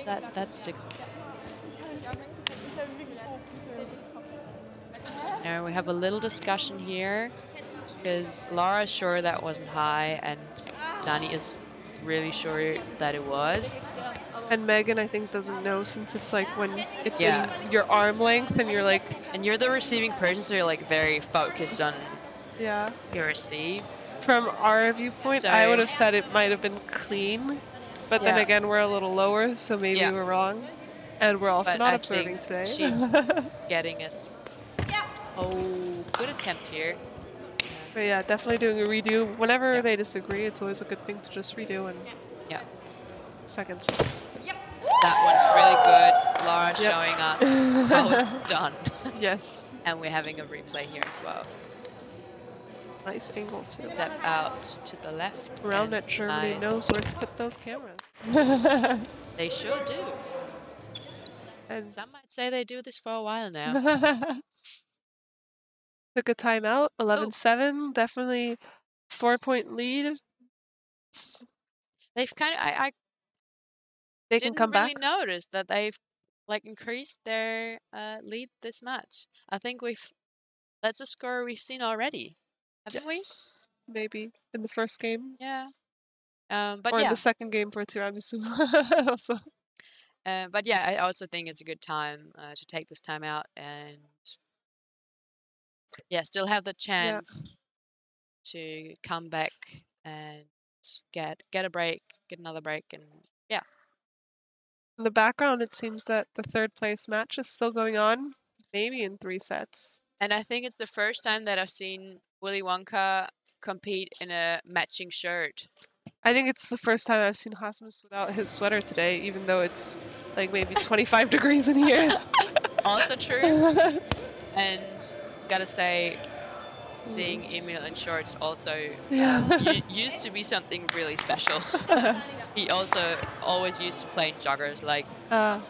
That sticks. Now we have a little discussion here because Lara's sure that wasn't high and Dani is really sure that it was. And Megan, I think, doesn't know, since it's like when it's in your arm length and you're like... And you're the receiving person, so you're like very focused on your receive. From our viewpoint, So, I would have said it might have been clean, but then again, we're a little lower, so maybe we're wrong. And we're also not observing today. She's getting us. Oh, good attempt here. But yeah, definitely doing a redo. Whenever they disagree, it's always a good thing to just redo and second serve. That one's really good. Lara showing us how it's done. Yes. And we're having a replay here as well. Nice angle too. Step out to the left. Roundnet Germany knows where to put those cameras. They sure do. And some might say they do this for a while now. Took a timeout, 11-7, definitely 4-point lead. They've kind of, they can come back. I didn't really notice that they've like increased their lead this much. I think that's a score we've seen already, haven't we? Maybe in the first game. Yeah. But or in the second game for Tiramisu. Also. But yeah, I also think it's a good time to take this time out and still have the chance to come back and get a break, get another break, and In the background, it seems that the third place match is still going on, maybe in 3 sets. And I think it's the first time that I've seen Willy Wonka compete in a matching shirt. I think it's the first time I've seen Rasmus without his sweater today, even though it's like maybe 25 degrees in here. Also true. And gotta say, seeing Emil in shorts also used to be something really special. He also always used to play in joggers. All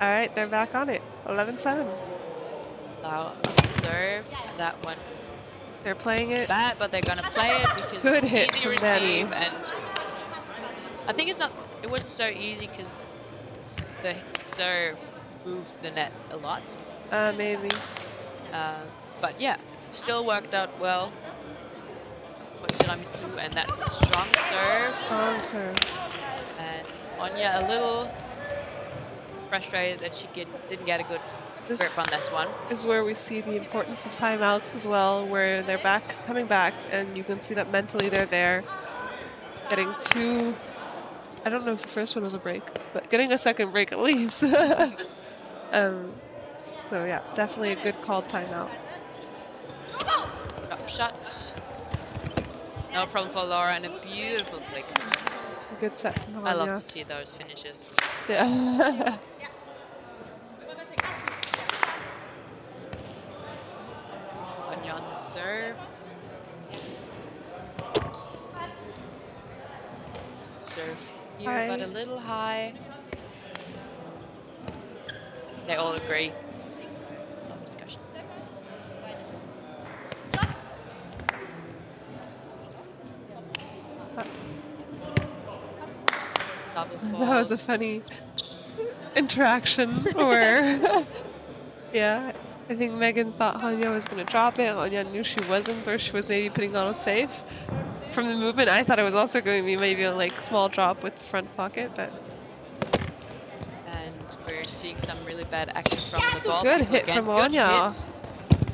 right, they're back on it. 11-7. Now serve. That one. They're playing it. It's bad, but they're gonna play it because Good it's hit easy from receive. Danny. And I think it wasn't so easy because the serve moved the net a lot. Maybe. But yeah, still worked out well for Tiramisu, and that's a strong serve. Strong serve. And Ronja a little frustrated that she didn't get a good grip on this one. Is where we see the importance of timeouts as well, where they're coming back, and you can see that mentally they're there. Getting 2, I don't know if the first one was a break, but getting a second break at least. So yeah, definitely a good called timeout. Drop shot. No problem for Laura, and a beautiful flick. A good set from Ronja. I love to see those finishes. Yeah. Ronja on the serve. Serve here, but a little high. They all agree. So, no discussion. Double fault. That was a funny interaction where, yeah, I think Megan thought Ronja was going to drop it. Ronja knew she wasn't, or she was maybe putting on a safe. From the movement, I thought it was also going to be maybe a small drop with the front pocket, but. And we're seeing some really bad action from the ball. Good hit from Ronja.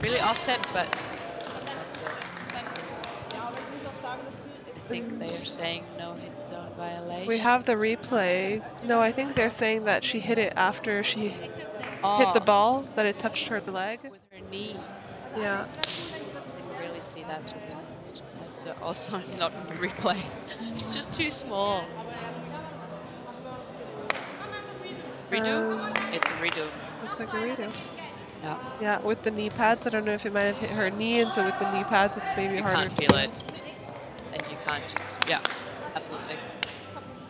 Really offset, but that's I think they are saying no hit zone violation. We have the replay. No, I think they're saying that she hit it after she hit the ball, that it touched her leg. With her knee. Yeah. Didn't really see that, to be honest. It's also not in the replay. It's just too small. Redo? It's a redo. Looks like a redo. Yeah. Yeah, with the knee pads. I don't know if it might have hit her knee, and so with the knee pads, it's maybe harder. You can't feel it. And you can't just, yeah, absolutely.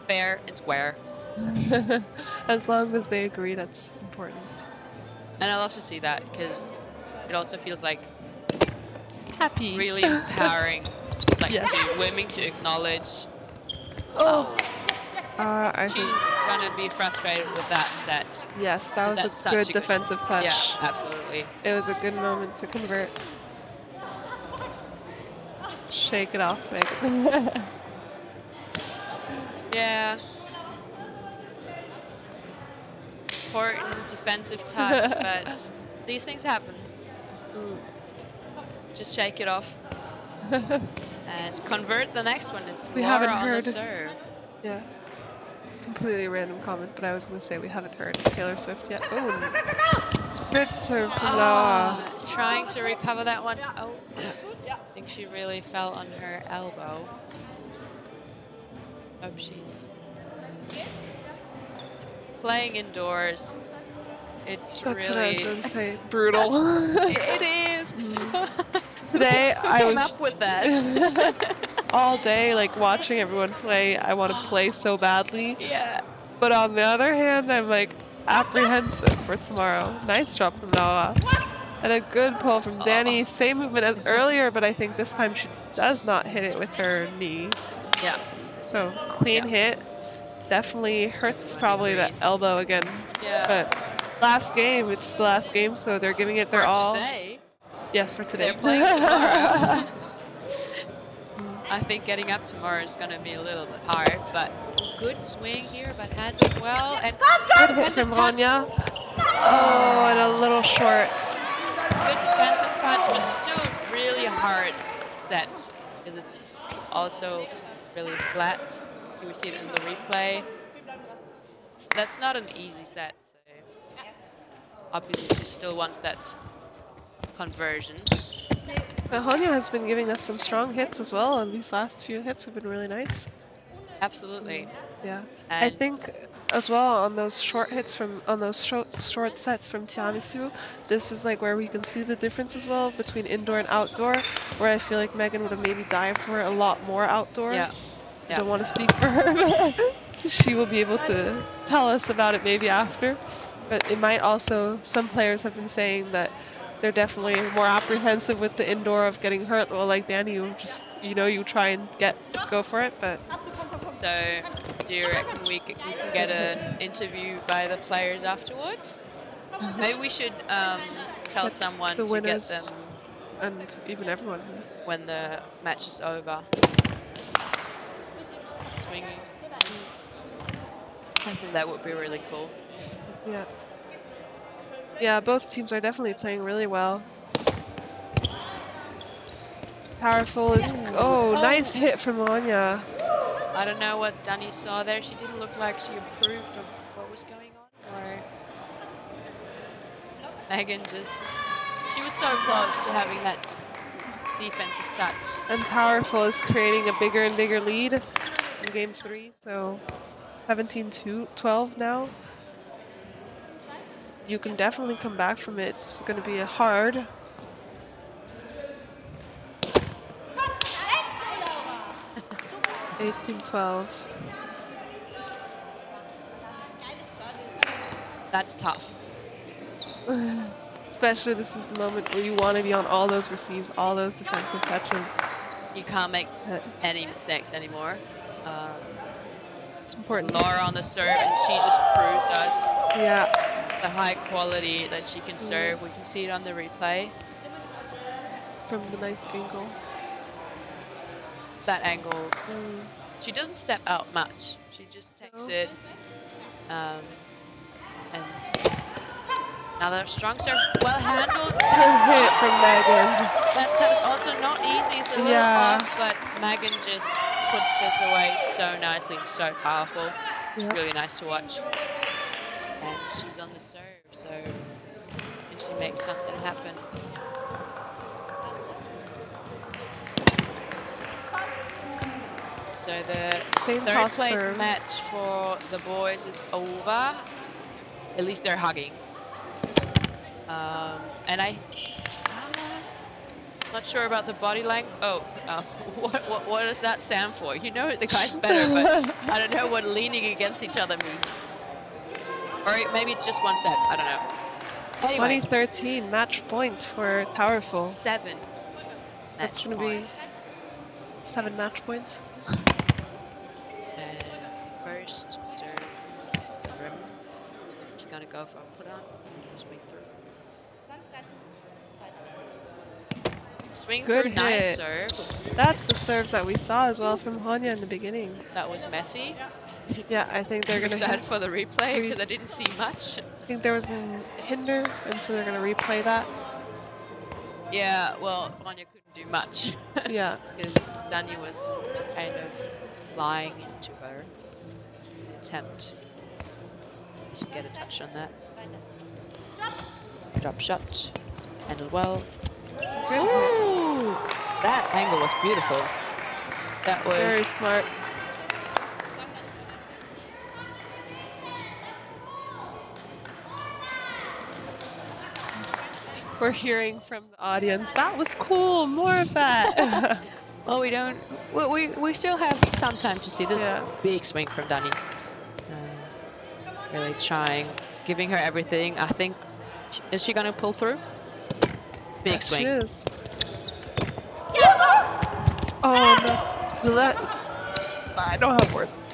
Fair and square. As long as they agree, that's important. And I love to see that, because it also feels like happy, really empowering, like to women to acknowledge. Oh, she's gonna be frustrated with that set. Yes, that was a good defensive touch. Yeah, absolutely. It was a good moment to convert. Shake it off, Megan. Yeah. Important defensive touch, but these things happen. Just shake it off and convert the next one. It's Laura on the serve. Yeah. Completely random comment, but I was going to say we haven't heard Taylor Swift yet. Oh, good serve from Laura. Trying to recover that one. Oh, I think she really fell on her elbow. Hope she's playing indoors. That's really... what I was going to say. Brutal. It is. Today I was up with that. all day watching everyone play. I want to play so badly. Yeah. But on the other hand, I'm apprehensive for tomorrow. Nice drop from Noah. And a good pull from Danny. Same movement as earlier, but I think this time she does not hit it with her knee. Yeah. So clean hit. Definitely hurts probably the elbow again. Yeah. But last game, it's the last game, so they're giving it their all. Today. Yes, for today. They're playing tomorrow. I think getting up tomorrow is going to be a little bit hard, but good swing here, but handled well. And good hit from Ronja. Oh, and a little short. Good defensive touch, but still really hard set, because it's also really flat. You would see it in the replay. That's not an easy set, so obviously she still wants that conversion. Ronja has been giving us some strong hits as well, and these last few hits have been really nice. Absolutely. Yeah. And I think as well on those short hits on those short sets from Tiramisu, this is where we can see the difference as well between indoor and outdoor, where I feel like Megan would have maybe dived for a lot more outdoor. Yeah. I don't want to speak for her, but she will be able to tell us about it maybe after. But it might also, some players have been saying that they're definitely more apprehensive with the indoor of getting hurt. Well, like Danny, you just, you try and go for it, but. So, do you reckon we can get an interview by the players afterwards? Maybe we should tell someone to get them. And even everyone. When the match is over. Swinging. I think that would be really cool. Yeah. Yeah, both teams are definitely playing really well. Powerful is... Oh, nice hit from Ronja. I don't know what Danny saw there. She didn't look like she approved of what was going on. Or Megan just... She was so close to having that defensive touch. And Towerful is creating a bigger and bigger lead in game 3. So 17-12 now. You can definitely come back from it. It's going to be hard. 18-12. That's tough. Especially this is the moment where you want to be on all those receives, all those defensive touches. You can't make any mistakes anymore. It's important. Laura on the serve, and she just proves us the high quality that she can serve. We can see it on the replay. From the nice angle. That angle. She doesn't step out much. She just takes it. And another strong serve. Well handled. Hit from Megan. That serve is also not easy. It's a little off, but Megan just puts this away so nicely and so powerful. It's really nice to watch. And she's on the serve, so can she make something happen? So the third place match for the boys is over. At least they're hugging. And I'm not sure about the body language. What does that stand for? You know the guys better, but I don't know what leaning against each other means. Or maybe it's just one set. I don't know. Anyways. 2013 match point for Towerful. 7 match That's going to be 7 match points. And first serve is the rim. She's going to go for a put on, swing through. Swing through, nice serve. That's the serves that we saw as well from Ronja in the beginning. That was messy. Yeah, I think they're going to excited for the replay because I didn't see much. I think there was a hinder, and so they're going to replay that. Yeah, well, Ronja couldn't do much. Yeah. Because Dani was kind of flying into her attempt to get a touch on that. Drop shot. Handled well. Ooh, that angle was beautiful. That was very smart. We're hearing from the audience, that was cool, more of that. Well, we still have some time to see this big swing from Dani. Really trying, giving her everything. I think, is she gonna pull through? Big swing. She is. Oh no. I don't have words.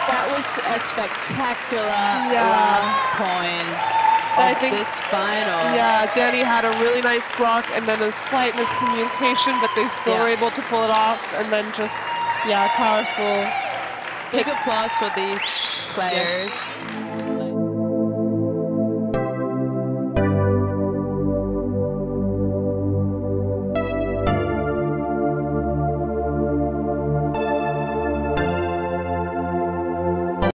That was a spectacular last point of this final. Yeah, Dani had a really nice block and then a slight miscommunication, but they still were able to pull it off, and then just, Towerful. Big applause for these players. Yes.